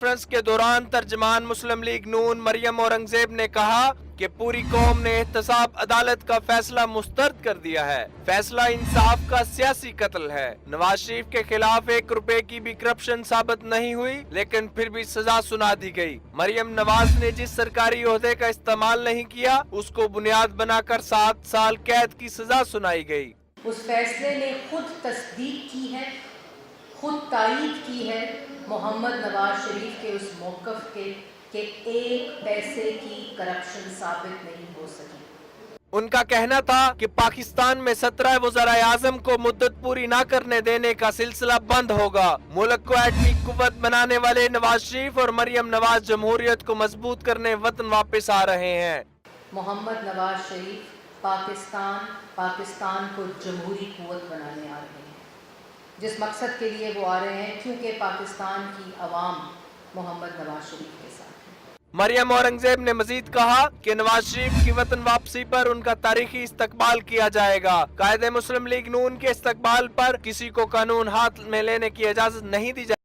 Conference کے دوران ترجمان مسلم لیگ نون مریم اورنگزیب نے کہا کہ پوری قوم نے احتساب عدالت کا فیصلہ مسترد کر دیا ہے۔ فیصلہ انصاف کا سیاسی قتل ہے۔ نواز شریف کے خلاف 1 روپے کی بھی کرپشن ثابت نہیں ہوئی، لیکن پھر بھی سزا سنا دی گئی۔ مریم نواز نے جس سرکاری عہدے کا استعمال نہیں کیا، اس کو بنیاد بنا کر 7 سال قید کی سزا سنائی گئی۔ اس فیصلے نے خود تصدیق کی ہے، خود تائید کی ہے محمد نواز شریف کے اس موقف کے کہ 1 پیسے کی کرپشن ثابت نہیں ہو سکی۔ ان کا کہنا تھا کہ پاکستان میں 17 وزرائے اعظم کو مدت پوری نہ کرنے دینے کا سلسلہ بند ہوگا۔ ملک کو ایٹمی قوت بنانے والے نواز شریف اور مریم نواز جمہوریت کو مضبوط کرنے وطن واپس آ رہے ہیں۔ محمد نواز شریف پاکستان کو جمہوری قوت بنانے آ رہے ہیں، جس مقصد کے لیے وہ آ رہے ہیں، کیونکہ پاکستان کی عوام محمد نواز شریف کے ساتھ ہے۔ مریم اورنگزیب نے مزید کہا کہ نواز شریف کی وطن واپسی پر ان کا تاریخی استقبال کیا جائے گا۔ قائد مسلم لیگ نون کے استقبال پر کسی کو قانون ہاتھ میں لینے کی اجازت نہیں دی جائے گی۔